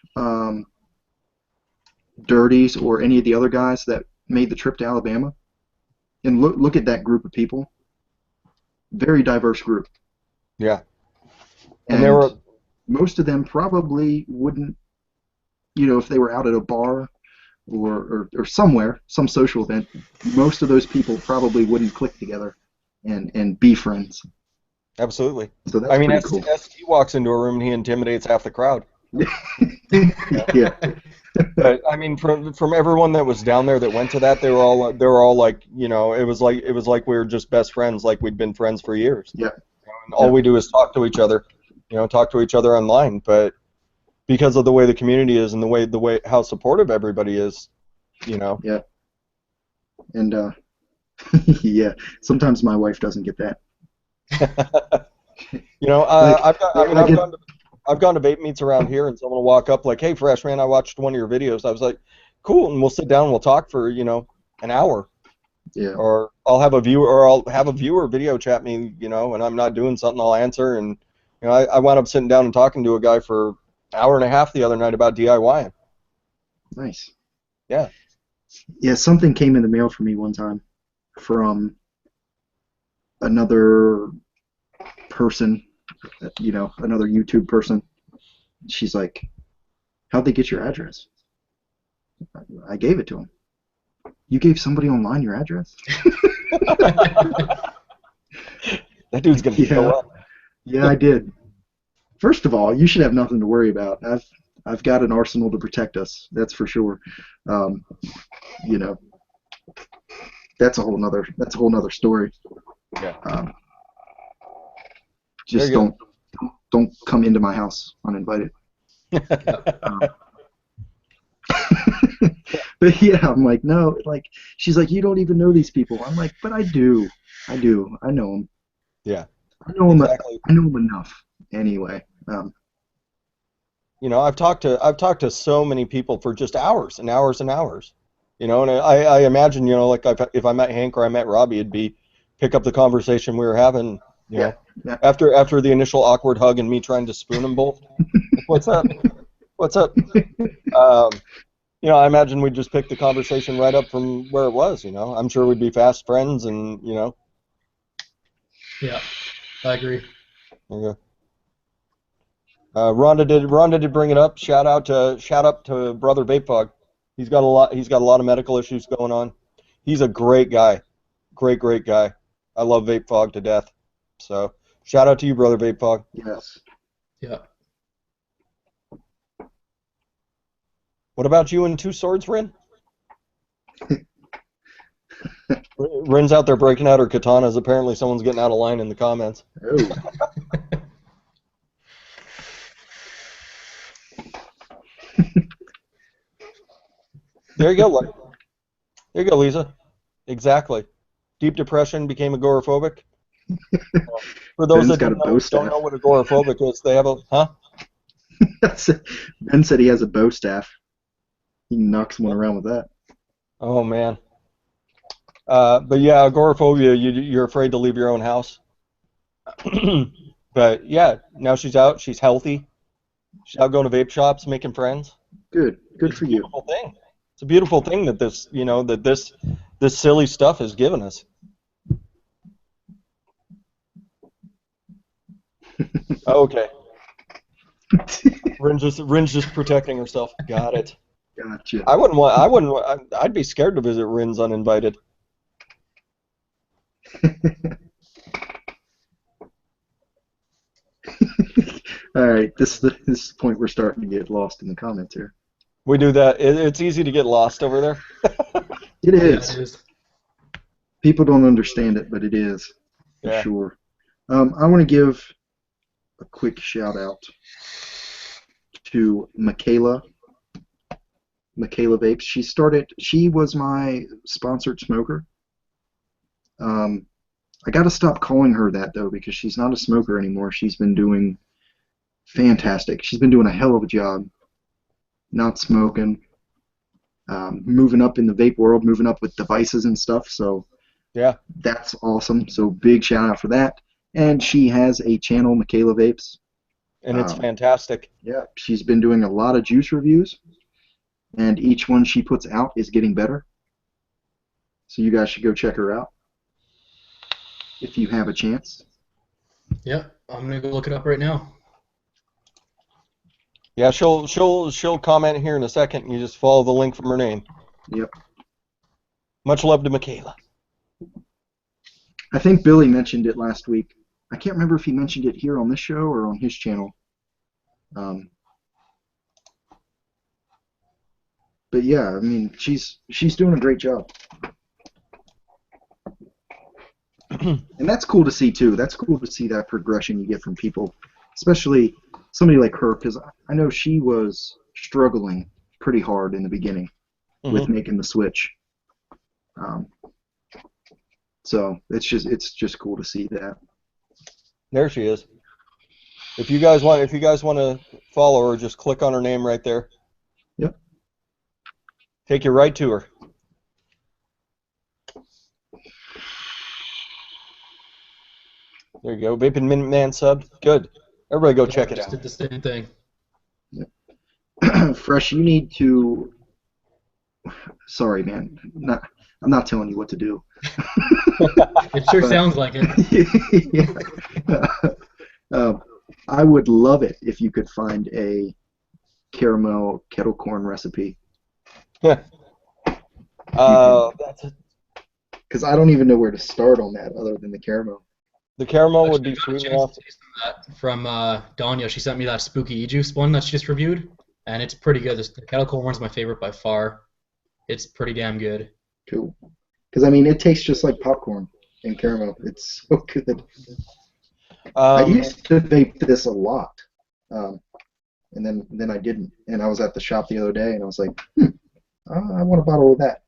Dirties or any of the other guys that made the trip to Alabama, and look at that group of people. Very diverse group. Yeah. And there And were, most of them probably wouldn't, you know, if they were out at a bar or somewhere, some social event, most of those people probably wouldn't click together and be friends. absolutely. So that's I mean, pretty cool. ST walks into a room and he intimidates half the crowd. Yeah. But I mean, from everyone that was down there that went to that, they were all like, you know, it was like we were just best friends, like we'd been friends for years. Yeah. And all we do is talk to each other, you know, talk to each other online. But because of the way the community is and the way how supportive everybody is, you know. Yeah. And yeah, sometimes my wife doesn't get that. You know, Like, I've gone to vape meets around here, and someone will walk up like, "Hey, Fresh Man, I watched one of your videos." I was like, "Cool," and we'll sit down and we'll talk for, you know, an hour. yeah. Or I'll have a viewer video chat me, you know, and I'm not doing something, I'll answer. And you know, I wound up sitting down and talking to a guy for an hour and a half the other night about DIYing. Nice. Yeah. Yeah, something came in the mail for me one time from another person, you know, another YouTube person. She's like, "How'd they get your address?" I gave it to him. You gave somebody online your address? That dude's gonna show up. Yeah, I did. First of all, you should have nothing to worry about. I've got an arsenal to protect us. That's for sure. You know, that's a whole nother story. Yeah. Just don't come into my house uninvited. But yeah, I'm like, no, like, she's like, you don't even know these people. I'm like, but I do. I know them. Yeah. I know them. Exactly. I know them enough. Anyway. You know, I've talked to so many people for just hours and hours and hours. You know, and I imagine, you know, like if I met Hank or I met Robbie, it'd be pick up the conversation we were having, you know, Yeah. after the initial awkward hug and me trying to spoon them both. Like, what's up? What's up? You know, I imagine we'd just pick the conversation right up from where it was. You know, I'm sure we'd be fast friends, and you know. Yeah, I agree. Okay. Rhonda did bring it up. Shout out to brother Vapefog. He's got a lot of medical issues going on. He's a great guy. Great guy. I love Vapefog to death. So, shout out to you, brother Vapefog. Yes. Yeah. What about you and Two Swords, Rin? Rin's out there breaking out her katanas. Apparently someone's getting out of line in the comments. Oh. There you go. There you go, Lisa. Exactly. Deep depression, became agoraphobic. For those Ben's that got a bow staff. don't know what agoraphobic is, they have a Ben said he has a bow staff. He knocks one around with that. Oh man. But yeah, agoraphobia. You're afraid to leave your own house. But yeah, now she's out. She's healthy. She's out going to vape shops, making friends. Good for you. Beautiful thing. It's a beautiful thing that this, you know, that this silly stuff has given us. Okay. Rin's just protecting herself. Got it. Gotcha. I'd be scared to visit Rin's uninvited. All right, this is the point we're starting to get lost in the comments here. We do that. It's easy to get lost over there. It is. Yeah, it is. People don't understand it, but it is for Yeah. sure. I want to give a quick shout out to Michaela Vapes. She was my sponsored smoker. I got to stop calling her that though, because she's not a smoker anymore. She's been doing fantastic. She's been doing a hell of a job, not smoking, moving up in the vape world, moving up with devices and stuff. So Yeah. that's awesome. So big shout out for that. And she has a channel, Michaela Vapes. And it's fantastic. Yeah, she's been doing a lot of juice reviews, and each one she puts out is getting better. So you guys should go check her out if you have a chance. Yeah, I'm gonna go look it up right now. Yeah, she'll comment here in a second. And you just follow the link from her name. Yep. Much love to Michaela. I think Billy mentioned it last week. I can't remember if he mentioned it here on this show or on his channel. But yeah, I mean, she's doing a great job. And that's cool to see too. That's cool to see that progression you get from people, especially somebody like her, because I know she was struggling pretty hard in the beginning with making the switch. So it's just cool to see that. There she is. If you guys want to follow her, just click on her name right there. Yep. Take you right to her. There you go. Vaping Minute Man sub. Good. Everybody go check it Just out. did the same thing. Fresh, you need to. Sorry, man. I'm not telling you what to do. It sure sounds like it. Yeah. I would love it if you could find a caramel kettle corn recipe. That's Because I don't even know where to start on that other than the caramel. the caramel would be Actually, I got a sweet chance enough. to taste that from Danya. She sent me that spooky e-juice one that she just reviewed, and it's pretty good. The kettle corn one's my favorite by far. It's pretty damn good. Cool. Because I mean, it tastes just like popcorn and caramel. It's so good. I used to vape this a lot, and then I didn't. And I was at the shop the other day, and I was like, I want a bottle of that.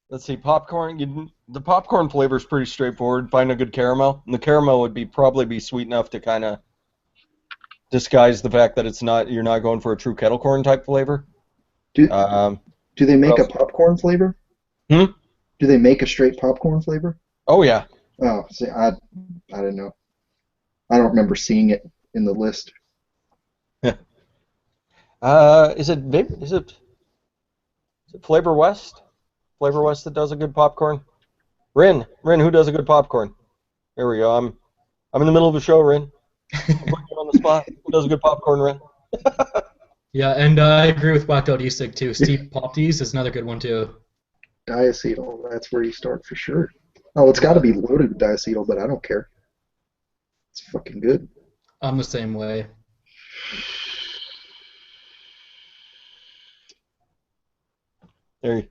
Let's see, popcorn. The popcorn flavor is pretty straightforward. Find a good caramel, and the caramel would probably be sweet enough to kind of disguise the fact that you're not going for a true kettle corn type flavor. Do Um, do they what make a else? popcorn flavor? Hmm? Do they make a straight popcorn flavor? Oh yeah. Oh, see, I didn't know. I don't remember seeing it in the list. Is it Vape? Is it Flavor West? Flavor West that does a good popcorn. Rin, who does a good popcorn? There we go. I'm in the middle of the show, Rin. I'm putting you on the spot. Who does a good popcorn, Rin? Yeah, and I agree with Whacked Out E-Cig too. Steep Pop Teas is another good one too. Diacetyl, that's where you start for sure. Oh, it's got to Yeah, be loaded with diacetyl, but I don't care. It's fucking good. I'm the same way. There.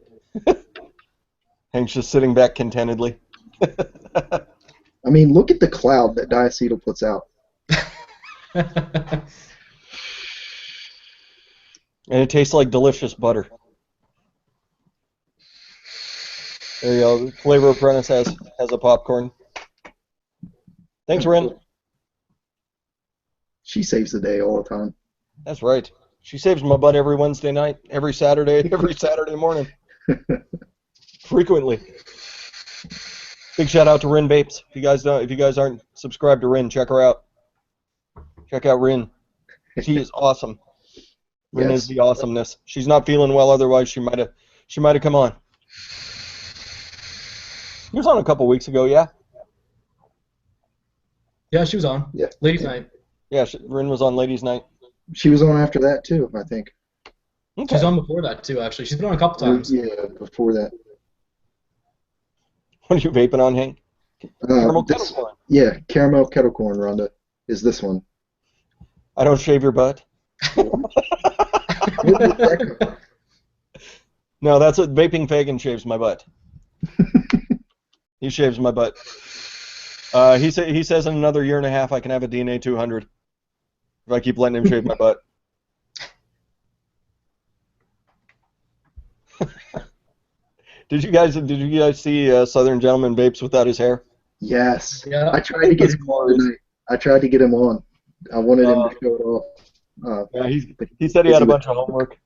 Hank's just sitting back contentedly. I mean, look at the cloud that diacetyl puts out. And it tastes like delicious butter. There you go. Flavor Apprentice has a popcorn. Thanks, Rin. She saves the day all the time. That's right. She saves my butt every Wednesday night, every Saturday morning. Frequently. Big shout out to Rin Vapes. If you guys aren't subscribed to Rin, check her out. Check out Rin. She is awesome. Rin is Yes. the awesomeness. She's not feeling well, otherwise she might have come on. She was on a couple weeks ago, yeah. Yeah, she was on. Yeah. Ladies' night. Yeah, Rin was on Ladies' Night. She was on after that too, I think. She Okay. was on before that too, actually. She's been on a couple times. Yeah, before that. What are you vaping on, Hank? Caramel kettle This, corn. yeah, caramel kettle corn, Rhonda, is this one. I don't shave your butt. Where did that come No, that's what Vaping Fagin shaves my butt. He shaves my butt. He says in another year and a half I can have a DNA 200 if I keep letting him shave my butt. Did you guys see Southern Gentleman Vapes without his hair? Yes. Yeah. I tried to get him on tonight. I tried to get him on. I wanted him to show it off. Yeah, But he said he had a busy bunch of homework.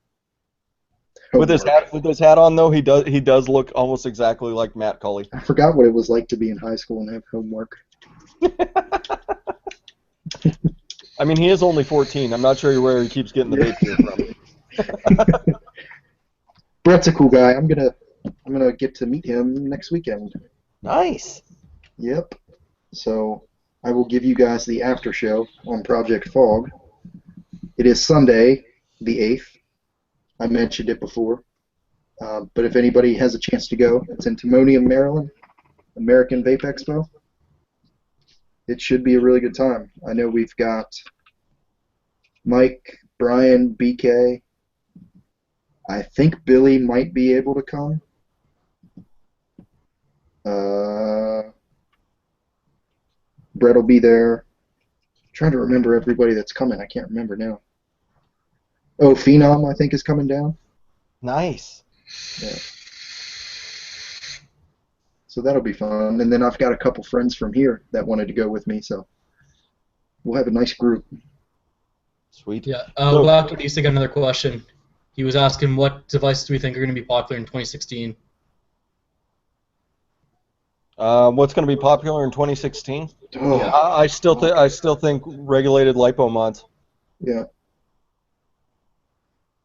with With his hat on though, he does look almost exactly like Matt Cully. I forgot what it was like to be in high school and have homework. I mean, he is only 14. I'm not sure where he keeps getting the vape gear from. Brett's a cool guy. I'm gonna get to meet him next weekend. Nice. Yep. So I will give you guys the after show on Project Fog. It is Sunday, the 8th. I mentioned it before. But if anybody has a chance to go, it's in Timonium, Maryland, American Vape Expo. It should be a really good time. I know we've got Mike, Brian, BK. I think Billy might be able to come. Brett will be there. I'm trying to remember everybody that's coming. I can't remember now. Oh, Phenom, I think, is coming down. Nice. Yeah. So that'll be fun. And then I've got a couple friends from here that wanted to go with me, so we'll have a nice group. Sweet. Yeah. So- Whacked Out E-Cig got another question. He was asking what devices do we think are going to be popular in 2016? What's going to be popular in 2016? Oh, Yeah. I still think regulated lipo mods. yeah.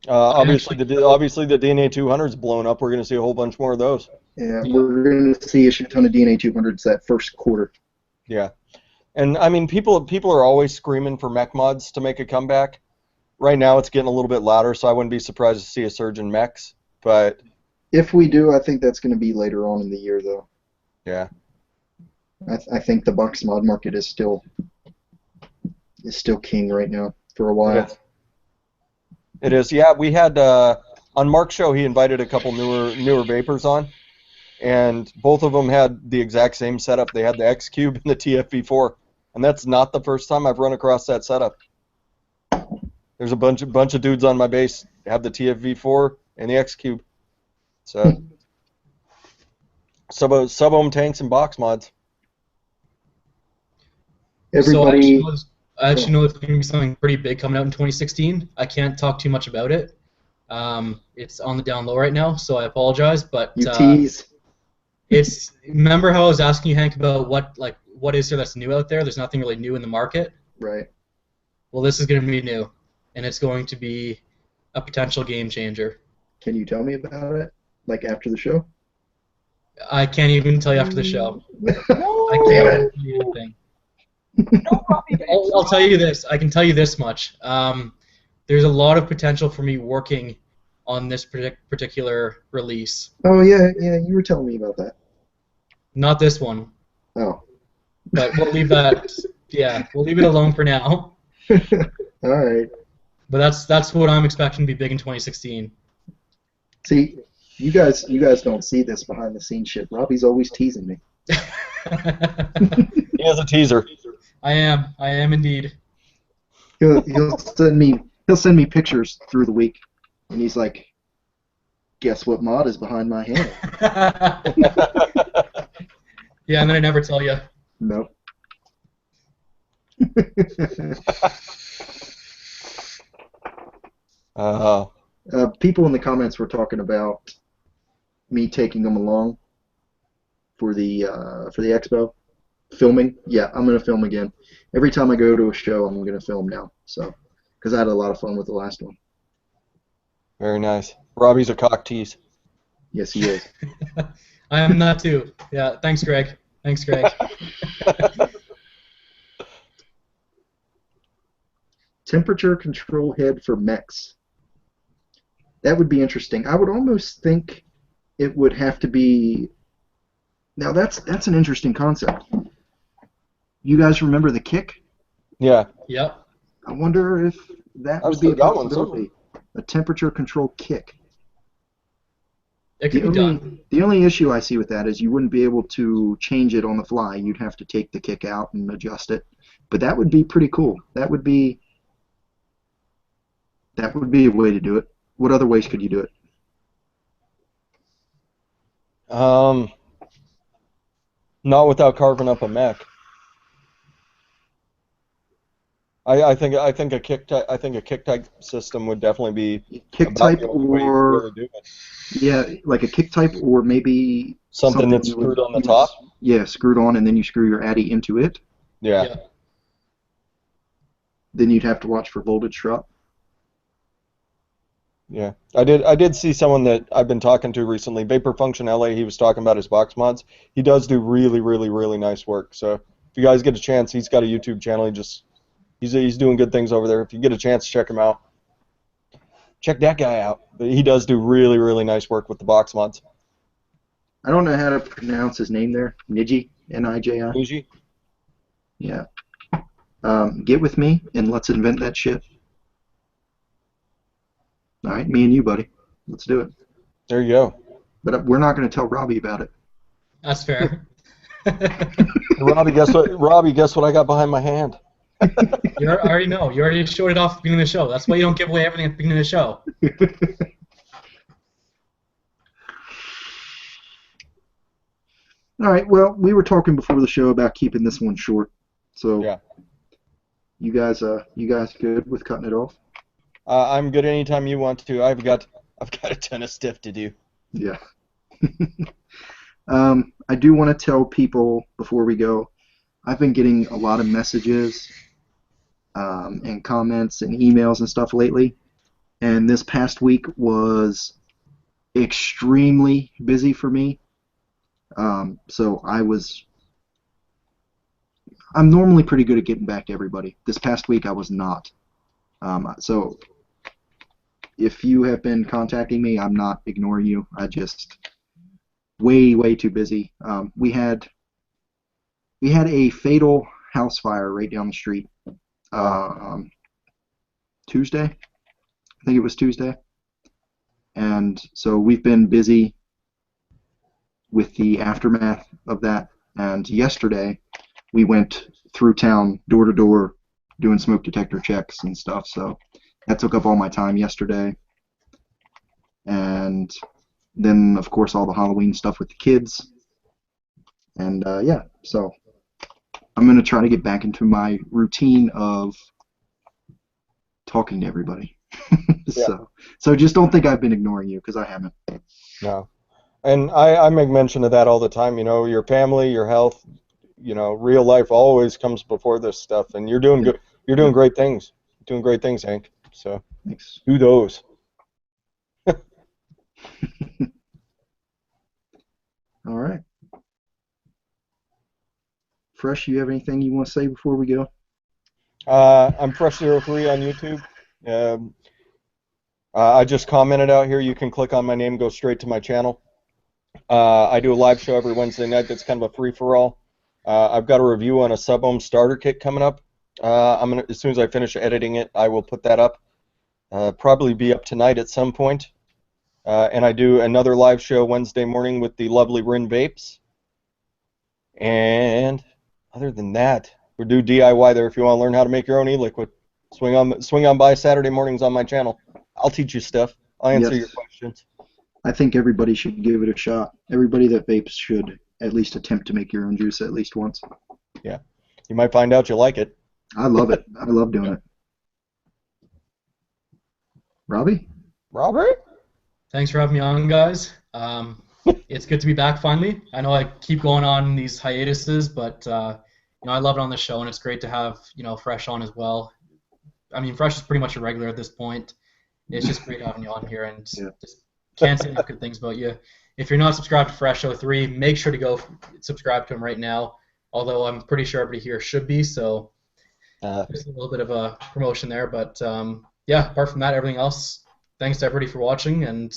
Obviously the DNA 200's blown up. We're going to see a whole bunch more of those. Yeah, we're going to see a shit ton of DNA 200s that first quarter. Yeah, and I mean people are always screaming for mech mods to make a comeback. Right now it's getting a little bit louder, so I wouldn't be surprised to see a surge in mechs. But If we do, I think that's going to be later on in the year, though. yeah, I think the box mod market is still king right now for a while. it is. Yeah, we had on Mark's show he invited a couple newer vapors on, and both of them had the exact same setup. They had the X Cube and the TFV4, and that's not the first time I've run across that setup. There's a bunch of dudes on my base that have the TFV4 and the X Cube. So sub-ohm tanks and box mods. Everybody, So I actually know it's going to be something pretty big coming out in 2016. I can't talk too much about it, It's on the down low right now, so I apologize. But You tease. remember how I was asking you, Hank, about what is there that's new out there? There's nothing really new in the market. Right. Well, this is going to be new, and it's going to be a potential game changer. Can you tell me about it? Like after the show? I can't even tell you after the show. I Damn can't it. tell you anything. No, Robbie Vapes. I'll tell you this. I can tell you this much. There's a lot of potential for me working on this particular release. Oh yeah, you were telling me about that. Not this one, Oh. but we'll leave that. Yeah, we'll leave it alone for now. All right. But that's what I'm expecting to be big in 2016. See, you guys don't see this behind the scenes shit. Robbie's always teasing me. He has a teaser. I am indeed. He'll send me pictures through the week, and he's like, "Guess what mod is behind my hand?" Yeah, and then I never tell you. Nope. People in the comments were talking about me taking them along for the expo, filming. Yeah, I'm gonna film again. Every time I go to a show, I'm gonna film now. So, because I had a lot of fun with the last one. Very nice. Robbie's a cock tease. Yes, he is. I am that too. Yeah, thanks, Greg. Thanks, Greg. Temperature control head for mechs. That would be interesting. I would almost think it would have to be. Now that's an interesting concept. You guys remember the kick? Yeah. Yep. I wonder if that I've would be a still got one possibility. A temperature control kick. It could be done. The only issue I see with that is you wouldn't be able to change it on the fly. You'd have to take the kick out and adjust it. But that would be pretty cool. That would be a way to do it. What other ways could you do it? Not without carving up a mech. I think a kick type system would definitely be Kick about type the only way you could or really do it. yeah, like a kick type or maybe Something that's you would- screwed on the top. Yeah, screwed on and then you screw your Addy into it. Yeah. Then you'd have to watch for voltage drop. Yeah, I did see someone that I've been talking to recently, Vapor Function LA. He was talking about his box mods. He does do really, really, really nice work. So if you guys get a chance, he's got a YouTube channel. He's doing good things over there. If you get a chance, check him out. Check that guy out. He does do really, really nice work with the box mods. I don't know how to pronounce his name there. Niji, N-I-J-I. Uji? Yeah. Get with me and let's invent that shit. All right, me and you, buddy. Let's do it. There you go. But we're not going to tell Robbie about it. That's fair. Robbie, guess what I got behind my hand? I already know. You already showed it off at the beginning of the show. That's why you don't give away everything at the beginning of the show. All right. Well, we were talking before the show about keeping this one short. So Yeah. you guys good with cutting it off? I'm good anytime you want to. I've got a ton of stuff to do. Yeah. I do want to tell people before we go, I've been getting a lot of messages and comments and emails and stuff lately, and this past week was extremely busy for me. So I'm normally pretty good at getting back to everybody. This past week I was not. So if you have been contacting me, I'm not ignoring you. I just way too busy. We had a fatal house fire right down the street Tuesday. I think it was Tuesday. And so we've been busy with the aftermath of that. And yesterday we went through town door to door doing smoke detector checks and stuff. So that took up all my time yesterday. And then, of course, all the Halloween stuff with the kids. And, yeah, so I'm going to try to get back into my routine of talking to everybody. Yeah. So just don't think I've been ignoring you, because I haven't. No. And I make mention of that all the time. You know, your family, your health, you know, real life always comes before this stuff. And you're doing good. You're doing great things. Doing great things, Hank. So Thanks. do those. All right. Fresh, you have anything you want to say before we go? I'm Fresh03 on YouTube. Um, I just commented out here. You can click on my name, go straight to my channel. I do a live show every Wednesday night. That's kind of a free-for-all. I've got a review on a sub-ohm starter kit coming up. As soon as I finish editing it, I will put that up. Probably be up tonight at some point. And I do another live show Wednesday morning with the lovely Rin Vapes. And other than that, we do DIY there if you want to learn how to make your own e-liquid. Swing on by Saturday mornings on my channel. I'll teach you stuff. I'll answer your questions. I think everybody should give it a shot. Everybody that vapes should at least attempt to make your own juice at least once. Yeah. You might find out you like it. I love it. I love doing it. Robbie? Robert? Thanks for having me on, guys. It's good to be back finally. I know I keep going on these hiatuses, but you know, I love it on the show, and it's great to have, you know, Fresh on as well. I mean, Fresh is pretty much a regular at this point. It's just great having you on here, and just can't say enough good things about you. If you're not subscribed to Fresh03, make sure to go subscribe to him right now. Although I'm pretty sure everybody here should be, so there's a little bit of a promotion there. But yeah, apart from that, everything else, thanks to everybody for watching, and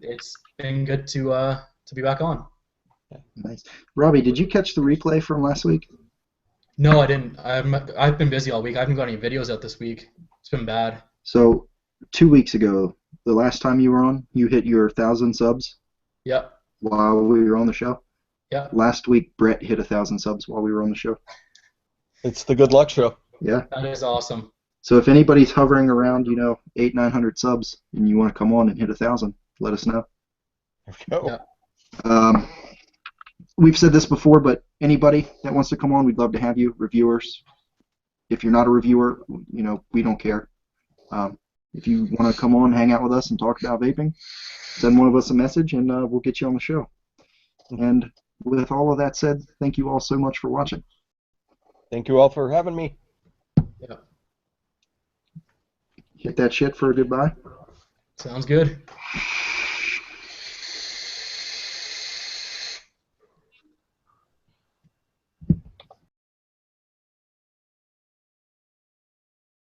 it's been good to be back on. Nice. Robbie, did you catch the replay from last week? No, I didn't. I've been busy all week. I haven't got any videos out this week. It's been bad. So 2 weeks ago, the last time you were on, you hit your 1,000 subs. Yep. While we were on the show. Yeah. Last week, Brett hit 1,000 subs while we were on the show. It's the good luck show. Yeah. That is awesome. So if anybody's hovering around, you know, 800-900 subs, and you want to come on and hit 1,000, let us know. There we go. Yeah. We've said this before, but anybody that wants to come on, we'd love to have you. Reviewers. If you're not a reviewer, you know, we don't care. If you want to come on, hang out with us, and talk about vaping, send one of us a message, and we'll get you on the show. And with all of that said, thank you all so much for watching. Thank you all for having me. Yeah. Hit that shit for a goodbye. Sounds good.